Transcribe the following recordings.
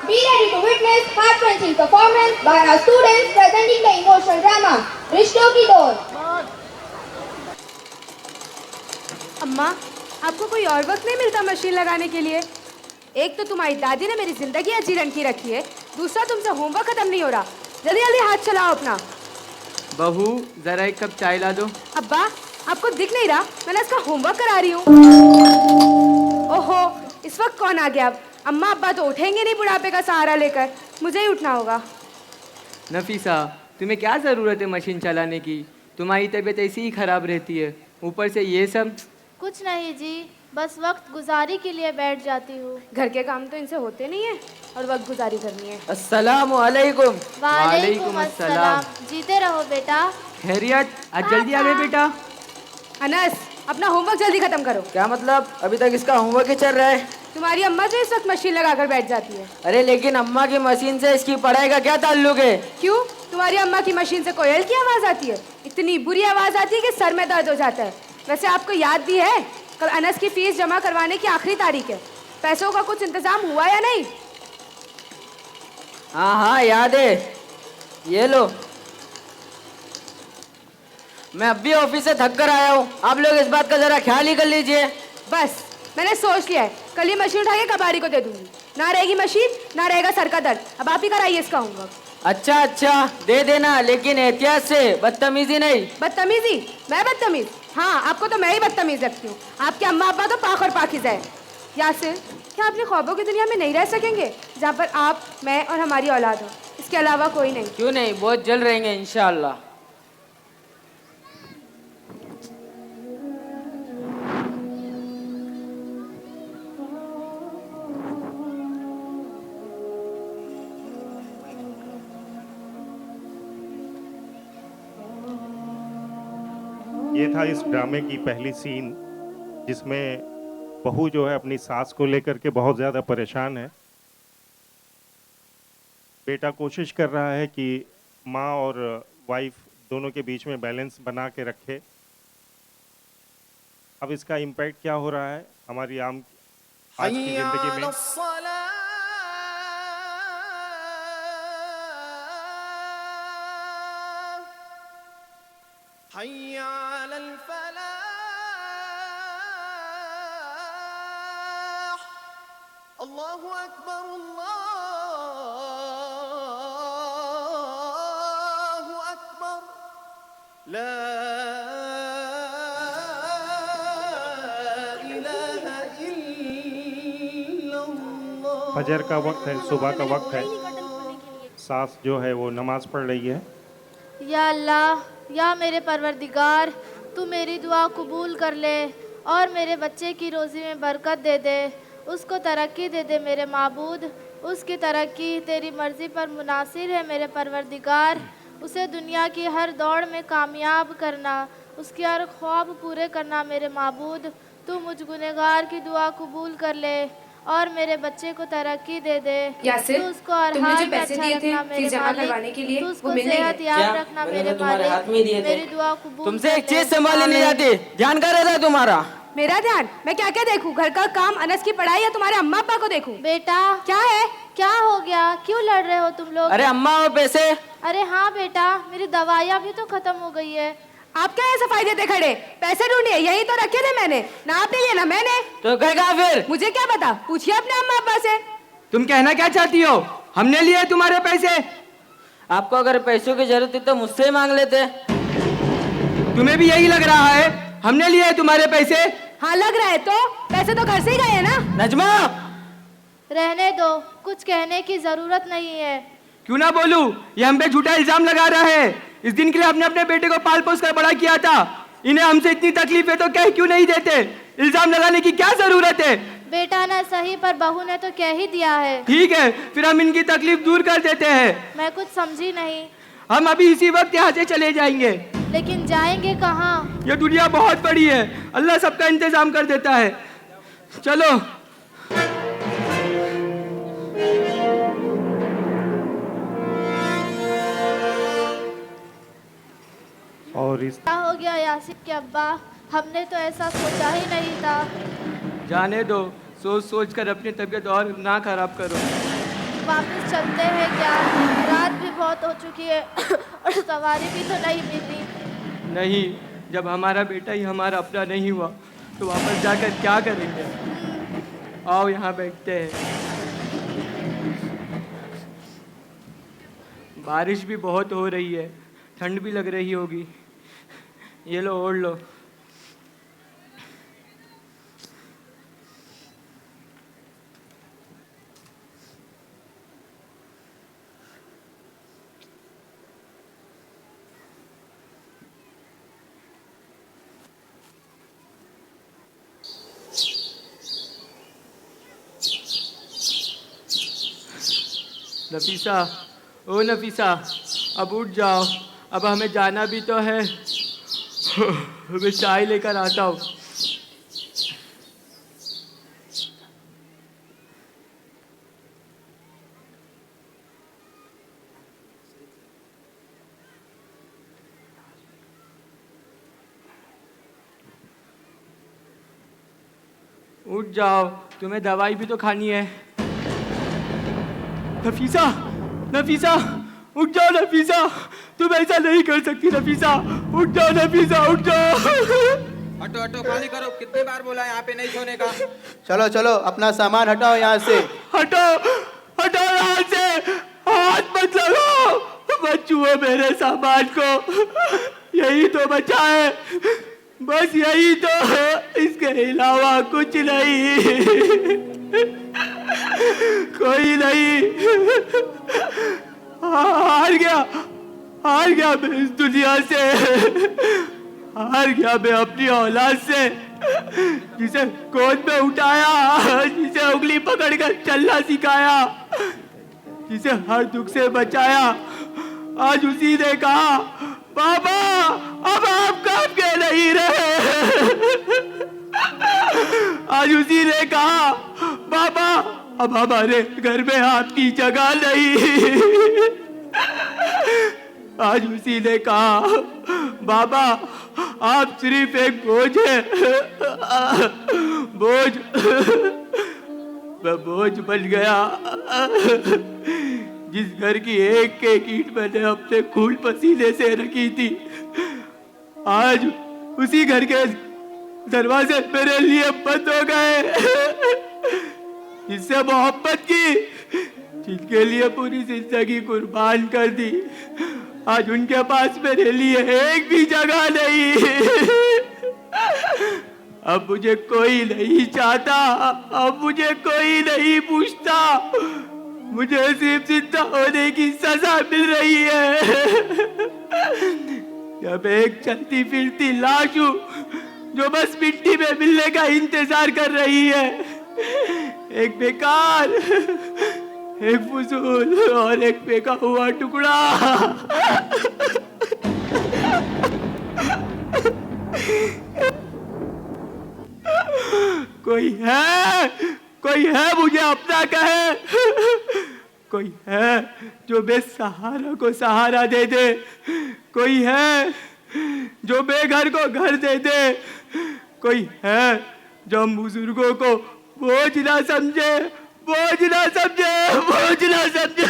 Be ready to witness heart-wrenching performance by our students presenting the emotional drama, रिश्तों की door. अम्मा, आपको कोई और वक्त नहीं मिलता मशीन लगाने के लिए? एक तो तुम्हारी दादी ने मेरी जिंदगी अजीरन की रखी है, दूसरा तुमसे होमवर्क खत्म नहीं हो रहा। जल्दी जल्दी हाथ चलाओ अपना। बहू, जरा एक कप चाय ला दो। अब्बा, आपको दिख नहीं रहा? मैंने इसका होमवर्क करा रही हूँ। ओहो, इस वक्त कौन आ गया? अब अम्मा अब्बा तो उठेंगे नहीं बुढ़ापे का सहारा लेकर, मुझे ही उठना होगा। नफीसा, तुम्हें क्या ज़रूरत है मशीन चलाने की? तुम्हारी तबीयत ऐसी ही ख़राब रहती है, ऊपर से ये सब। कुछ नहीं जी, बस वक्त गुजारी के लिए बैठ जाती हूँ। घर के काम तो इनसे होते नहीं है और वक्त गुजारी करनी है। अस्सलामु अलैकुम। वालेकुम अस्सलाम। जीते रहो बेटा। खैरियत? आज जल्दी आ गए बेटा। अनस, अपना होमवर्क जल्दी खत्म करो। क्या मतलब? अभी तक इसका होमवर्क ही चल रहा है। तुम्हारी अम्मा जो इस वक्त मशीन लगाकर बैठ जाती है। अरे लेकिन अम्मा की मशीन से इसकी पढ़ाई का क्या ताल्लुक है? क्यों? तुम्हारी अम्मा की मशीन से कोयल की आवाज़ आती है, इतनी बुरी आवाज़ आती है कि सर में दर्द हो जाता है। वैसे आपको याद भी है, कल अनस की फीस जमा करवाने की आखिरी तारीख है। पैसों का कुछ इंतजाम हुआ या नहीं? हाँ हाँ याद है, ये लो। मैं अब भी ऑफिस से थक कर आया हूँ, आप लोग इस बात का जरा ख्याल ही कर लीजिए। बस मैंने सोच लिया है, कल ही मशीन उठा के कबाड़ी को दे दूंगी। ना रहेगी मशीन, ना रहेगा सर का दर्द। अब आप ही कराइए इसका होमवर्क। अच्छा अच्छा, दे देना, लेकिन एहतियात से, बदतमीजी नहीं। बदतमीजी? मैं बदतमीज? हाँ, आपको तो मैं ही बदतमीज लगती हूँ। आपके अम्मा अब्बा तो पाक और पाकिज़ा है। यासिर, क्या अपने ख्वाबों की दुनिया में नहीं रह सकेंगे जहाँ पर आप, मैं और हमारी औलाद हो? इसके अलावा कोई नहीं। क्यों नहीं, बहुत जल्द रहेंगे इंशाअल्लाह। ये था इस ड्रामे की पहली सीन, जिसमें बहू जो है अपनी सास को लेकर के बहुत ज़्यादा परेशान है। बेटा कोशिश कर रहा है कि माँ और वाइफ दोनों के बीच में बैलेंस बना के रखे। अब इसका इम्पैक्ट क्या हो रहा है हमारी आज की ज़िंदगी में? अल्लाहु अकबर अल्लाहु अकबर ला इलाहा इल्लल्लाह। फजर का वक्त है, सुबह का वक्त है। सास जो है वो नमाज पढ़ रही है। या अल्लाह, या मेरे परवरदिगार, तू मेरी दुआ कबूल कर ले और मेरे बच्चे की रोज़ी में बरकत दे दे, उसको तरक्की दे दे मेरे माबूद। उसकी तरक्की तेरी मर्ज़ी पर मुनासिर है मेरे परवरदिगार। उसे दुनिया की हर दौड़ में कामयाब करना, उसके हर ख्वाब पूरे करना मेरे माबूद। तू मुझ गुनहगार की दुआ कबूल कर ले और मेरे बच्चे को तरक्की दे दे। यासिर, तू उसको हर तुमने हाल जो में पैसे अच्छा दिए थे रखना फीस मेरे जमा करवाने के लिए, मालिक। तू वो उसको मिल गए सेहत हैं? याद क्या? रखना मैंने मेरे तो तुम्हारे मालिक। हाथ में ही दिए थे। मेरी दुआ कबूल तुमसे कर एक ले। चीज संभाली नहीं जाती, ध्यान कहाँ रहता है तुम्हारा? मेरा ध्यान? मैं क्या क्या देखूं? घर का काम, अनस की पढ़ाई या तुम्हारे अम्मा अब्बा को देखूं? बेटा, क्या है? क्या हो गया? क्यों लड़ रहे हो तुम लोग? अरे अम्मा वो पैसे। अरे हाँ बेटा, मेरी दवाइयाँ भी तो खत्म हो गई है। आप क्या ये सफाई देते खड़े? पैसे ढूंढिए, यही तो रखे थे मैंने। ना आपने लिए ना मैंने। तो गए कहाँ फिर? मुझे क्या पता, पूछिए अपने अम्मा अब्बा से। तुम कहना क्या चाहती हो? हमने लिए तुम्हारे पैसे? आपको अगर पैसों की जरूरत थी तो मुझसे ही मांग लेते। तुम्हें भी यही लग रहा है हमने लिए तुम्हारे पैसे? हाँ लग रहा है, तो पैसे तो घर से ही गए हैं ना। नजमा, रहने दो, कुछ कहने की जरूरत नहीं है। क्यों ना बोलूं? ये हम पे झूठा इल्जाम लगा रहा है। इस दिन के लिए आपने अपने बेटे को पाल पोस कर बड़ा किया था। इन्हें हमसे इतनी तकलीफ है तो कह क्यों नहीं देते? इल्जाम लगाने की क्या जरूरत है? बेटा ना सही पर बहू ने तो कह ही दिया है। ठीक है, फिर हम इनकी तकलीफ दूर कर देते हैं। मैं कुछ समझी नहीं। हम अभी इसी वक्त यहाँ से चले जाएंगे। लेकिन जाएंगे कहाँ? ये दुनिया बहुत बड़ी है, अल्लाह सबका इंतजाम कर देता है। चलो। और इस क्या हो गया यासिर के अब्बा? हमने तो ऐसा सोचा ही नहीं था। जाने दो, सोच सोच कर अपनी तबीयत और ना खराब करो। वापस चलते हैं क्या? रात भी बहुत हो चुकी है और सवारी भी तो नहीं मिल रही। नहीं, जब हमारा बेटा ही हमारा अपना नहीं हुआ तो वापस जाकर क्या करेंगे? आओ यहाँ बैठते हैं। बारिश भी बहुत हो रही है, ठंड भी लग रही होगी। ये लो, ओढ़ लो। नफीसा, ओ नफीसा, अब उठ जाओ, अब हमें जाना भी तो है। मैं चाय लेकर आता हूँ। उठ जाओ, तुम्हें दवाई भी तो खानी है। नफीसा, नफीसा, उठ जाओ नफीसा, तुम ऐसा नहीं कर सकती नफीसा, उठ जाओ नफीसा, उठ जाओ। हटो हटो, खाली करो। कितनी बार बोला यहाँ पे नहीं सोने का? चलो चलो, अपना सामान हटाओ यहाँ से। हटो, हटो यहाँ से, हाथ मत लगाओ, मत छुओ मेरे सामान को, यही तो बचा है, बस यही तो, इसके अलावा कुछ नहीं, कोई नहीं। हार गया मैं इस दुनिया से, हार गया मैं अपनी औलाद से, जिसे गोद में उठाया, जिसे उंगली पकड़कर चलना सिखाया, जिसे हर दुख से बचाया। आज उसी ने कहा, बाबा अब आप काम के नहीं रहे। आज उसी ने कहा, बाबा अब हमारे घर में आपकी जगह नहीं। आज उसी ने कहा, बाबा आप सिर्फ एक बोझ है, बोझ। मैं बोझ बन गया। जिस घर की एक एक ईंट मैंने अपने खून पसीने से रखी थी, आज उसी घर के दरवाजे मेरे लिए बंद हो गए। जिससे मोहब्बत की, जिनके लिए पूरी जिंदगी कुर्बान कर दी, आज उनके पास मेरे लिए एक भी जगह नहीं। अब मुझे कोई नहीं चाहता, अब मुझे कोई नहीं पूछता, मुझे सिर्फ जिंदा होने की सजा मिल रही है। अब एक चलती फिरती लाश हूँ जो बस मिट्टी में मिलने का इंतजार कर रही है। एक बेकार, एक फजूल और एक फेंका हुआ टुकड़ा। कोई है मुझे अपना कहे, कोई है जो बेसहारा को सहारा दे दे, कोई है जो बेघर को घर दे दे, कोई है जो हम बुजुर्गों को बोझ ना समझे, बोझ ना समझे, बोझ ना समझे।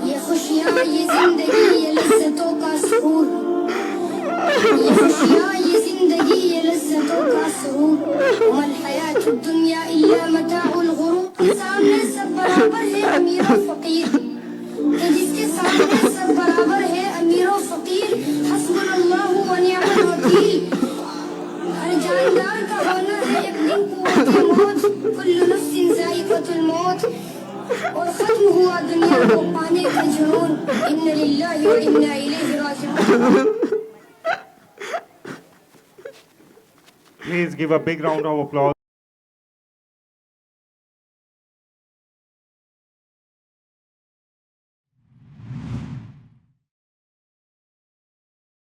ये खुशियाँ, ये जिंदगी, ये लज्जतों का सुरूर, ये खुशियाँ, ये जिंदगी, ये लज्जतों का सुरूर। वल हयात दुनिया इल्ला मताउल गुरूर। के सामने सब बराबर है अमीर और फकीर, कि जिसके सामने सब बराबर है अमीर और फकीर। हस्बुनल्लाहु व निअमल वकील। हर जानदार का होना है एक दिन कुव्वत मौत। कुल्लु नफ्सिन ज़ाइक़तुल मौत। और खत्म हुआ दुनिया को पाने का जुनून। इन्ना लिल्लाहि व इन्ना इलैहि राजिऊन। Please give a big round of applause.